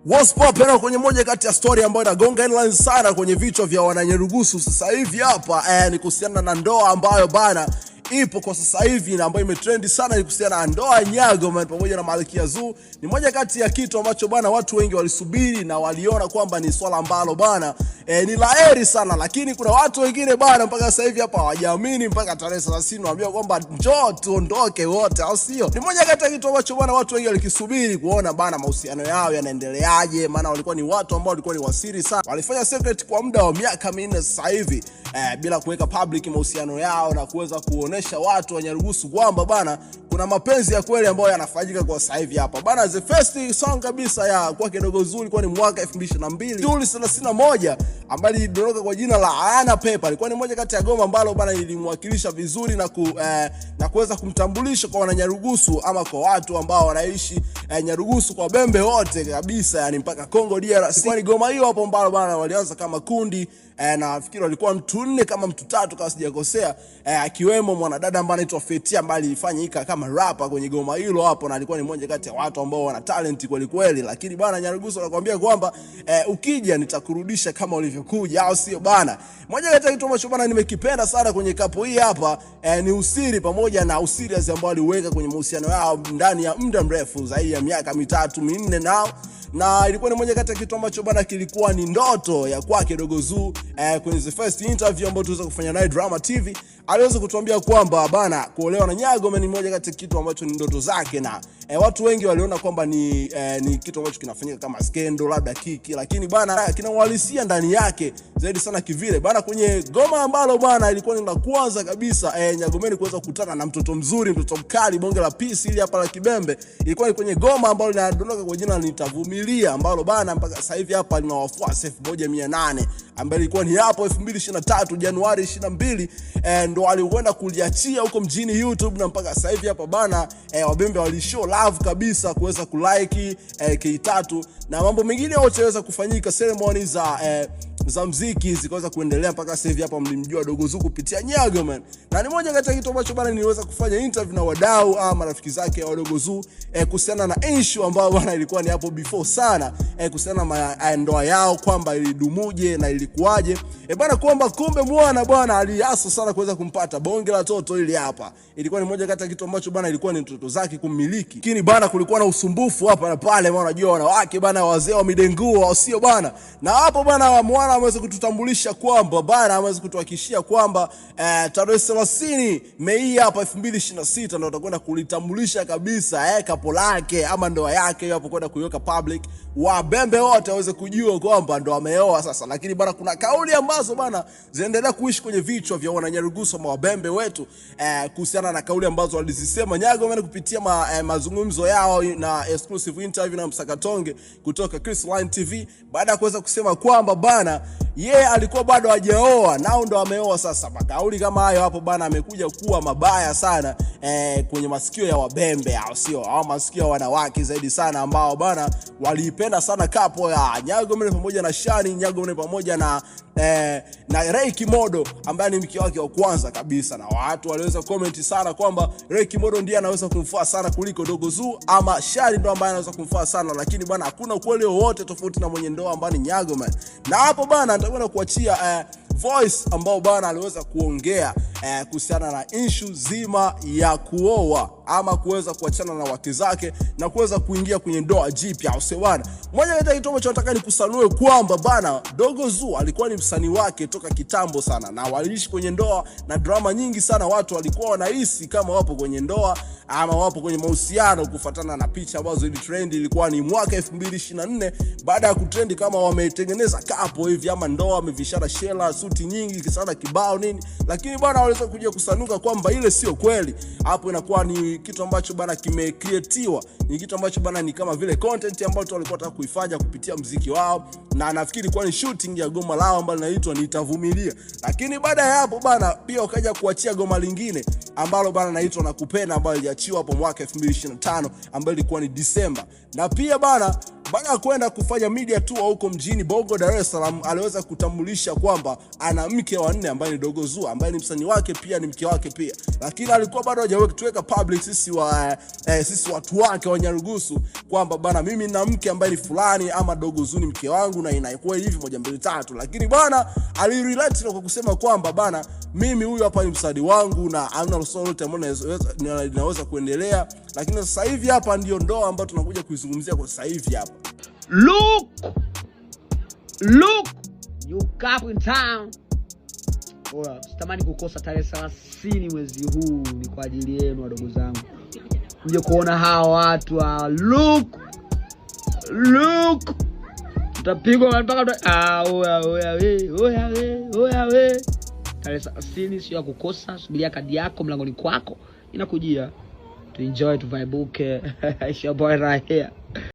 What's poppin' kwenye moja kati ya story ambayo inagonga headlines sana kwenye vichwa vya wananyerugusu sasa hivi hapa ni kuhusiana na ndoa ambayo bana ipo kwa sasa hivi na ambayo imetrend sana, ni kuhusiana na ndoa Nyago Man pamoja na Malkia Zuu. Ni moja kati ya kitu ambacho bana watu wengi walisubiri na waliona kwamba ni swala ambalo bana ni laheri sana, lakini kuna watu wengine bana mpaka sasa hivi hapa hawajaamini mpaka tarehe 30 waambia kwamba njoo tuondoke wote, au sio? Ni moja kati ya kitu ambacho bana watu wengi walikisubiri kuona bana mahusiano yao yanaendeleaje, maana walikuwa ni watu ambao walikuwa ni wasiri sana, walifanya secret kwa muda wa miaka 4 sasa hivi bila kuweka public mahusiano yao na kuweza kuonesha watu wanyarugusu kwamba bana kuna mapenzi ya kweli ambayo yanafanyika kwa sasa hivi hapa bana. The first song kabisa ya kwake Dogo Zuu ilikuwa ni mwaka 2022 Juli 31 ambayo ilidondoka kwa jina la Ayana Pepper. Ilikuwa ni moja kati ya goma ambalo bana ilimwakilisha vizuri na kuweza kumtambulisha kwa wananyarugusu ama kwa watu ambao wanaishi Nyarugusu kwa Bembe wote kabisa, yani mpaka Congo DRC. Ilikuwa ni goma hiyo hapo ambalo bana walianza kama kundi na nafikiri walikuwa mtu 4 kama mtu 3 kama sijakosea, akiwemo mwanadada ambaye anaitwa Fetia ambaye alifanyika kama rapper kwenye goma hilo hapo, na alikuwa ni mmoja kati ya watu ambao wana talent kweli kweli. Lakini bana Nyarugusu anakuambia kwamba ukija nitakurudisha kama ulivyokuja, au sio bana? Moja kati ya kitu ambacho bana nimekipenda sana kwenye kapo hii hapa ni usiri pamoja na usirias ambao aliweka kwenye mahusiano yao ndani ya muda mrefu zaidi ya miaka 3-4 nao, na ilikuwa ni moja kati ya kitu ambacho bana kilikuwa ni ndoto ya kwake Dogo Zuu. Kwenye the first interview ambayo tuweza kufanya naye Drama TV aliweza kutuambia kwamba bana kuolewa na Nyago Man ni moja kati ya kitu ambacho ni ndoto zake, na watu wengi waliona kwamba ni kitu ambacho kinafanyika kama skendo labda kiki, lakini bana kina uhalisia ndani yake zaidi sana kivile bana. Kwenye goma ambalo bana ilikuwa ni la kwanza kabisa Nyago Man kuweza kukutana na mtoto mzuri, mtoto mkali, bonge la pisi ili hapa la Kibembe, ilikuwa ni kwenye goma ambalo linadondoka kwa jina Nitavumilia, ambalo bana mpaka sasa hivi hapa lina wafuasi 1800, ambayo ilikuwa ni hapo 2023 Januari 22 ndo walikwenda kuliachia huko mjini YouTube, na mpaka sasa hivi hapa bana Wabembe walishow love kabisa kuweza kulike K3 na mambo mengine yote yaweza kufanyika, ceremony za muziki zikaweza kuendelea mpaka sasa hivi hapa mlimjua Dogo Zuu kupitia Nyago Man. Na ni moja kati ya kitu ambacho bana niliweza kufanya interview na wadau ama marafiki zake wa Dogo Zuu kuhusiana na issue ambayo bana ilikuwa ni hapo before sana kuhusiana na ndoa yao kwamba ilidumuje na ilikuwaje bana, kwamba kumbe mwana bwana aliaso sana kuweza kumpata bonge la toto ili hapa. Ilikuwa ni moja kati ya kitu ambacho bana ilikuwa ni mtoto zake kumiliki, lakini bana kulikuwa na usumbufu hapa na pale, maana unajua wanawake bana wazee wa midenguo, au sio bana? Na hapo bana mwana ameweza kututambulisha kwamba bana ameweza kutuhakikishia kwamba tarehe 30 Mei hapa 2026 ndio utakwenda kulitambulisha kabisa kapo lake ama ndoa yake hapo, kwenda kuiweka public wa Bembe wote waweze kujua kwamba ndo ameoa sasa. Lakini bana kuna kauli ambazo bana zinaendelea kuishi kwenye vichwa vya wananyarugusu wa Bembe wetu kuhusiana na kauli ambazo walizisema Nyago Man kupitia mazungumzo yao na exclusive interview na Msakatonge kutoka Chris Line TV, baada ya kuweza kusema kwamba bana alikuwa bado hajaoa nao ndo ameoa sasa. Makauli kama hayo hapo bana amekuja kuwa mabaya sana kwenye masikio ya Wabembe, au sio? Au masikio ya wanawake zaidi sana ambao bana waliipenda sana kapo ya Nyago Man pamoja na Shani, Nyago Man pamoja na Ray Kimodo ambaye ni mke wake wa kwanza kabisa, na watu waliweza comment sana kwamba Ray Kimodo ndiye anaweza kumfaa sana kuliko Dogo Zuu ama Shani ndo ambaye anaweza kumfaa sana, lakini bana hakuna ukweli wowote tofauti na mwenye ndoa ambaye ni Nyago Man. Na hapo bana nitakwenda kuachia voice ambao bana aliweza kuongea kuhusiana na issue zima ya kuoa ama kuweza kuachana na wake zake na kuweza kuingia kwenye ndoa jipya, au sio bana? Moja kati ya kitu ambacho nataka nikusanue kwamba bana Dogo Zuu alikuwa ni msanii wake toka kitambo sana, na waliishi kwenye ndoa na drama nyingi sana. Watu walikuwa wanahisi kama wapo kwenye ndoa ama wapo kwenye mahusiano kufuatana na picha ambazo ili trend. Ilikuwa ni mwaka 2024 baada ya kutrend kama wametengeneza kapo hivi ama ndoa, wamevishana shela, suti nyingi sana kibao nini, lakini bana waliweza kuja kusanuka kwamba ile sio kweli. Hapo inakuwa ni kitu ambacho bana kimecreatiwa, ni kitu ambacho bana ni kama vile content ambayo tu walikuwa wanataka kuifanya kupitia muziki wao, na nafikiri kwa ni shooting ya goma lao ambalo linaitwa Nitavumilia. Lakini baada ya hapo bana pia wakaja kuachia goma lingine ambalo bana linaitwa Nakupenda, ambalo liliachiwa hapo mwaka 2025 ambalo ilikuwa ni Disemba. Na pia bana baada ya kwenda kufanya media tour huko mjini Bongo Dar es Salaam, aliweza kutambulisha kwamba ana mke wa 4 ambaye ni Dogo Zuu, ambaye ni msanii wake pia, ni mke wake pia, lakini alikuwa bado hajaweka tuweka public sisi watu wake wa Nyarugusu kwamba bana, mimi nina mke ambaye ni fulani, ama Dogo Zuu ni mke wangu na inaikuwa hivi 1 2 3. Lakini bwana alirelate kwa kusema kwamba bana, mimi huyu hapa ni msanii wangu na hamna lolote ambalo linaweza kuendelea. Lakini sasa hivi hapa ndio ndoa ambayo tunakuja kuizungumzia kwa sasa hivi hapa. Look, you cap in town. Bora, sitamani kukosa tarehe 30 mwezi huu, ni kwa ajili yenu wadogo zangu. Mje kuona hawa watu look. Tutapigwa mpaka oya we. Tarehe 30 sio ya kukosa, subiria kadi yako mlangoni kwako inakujia. To enjoy, to vibe. It's your boy right here.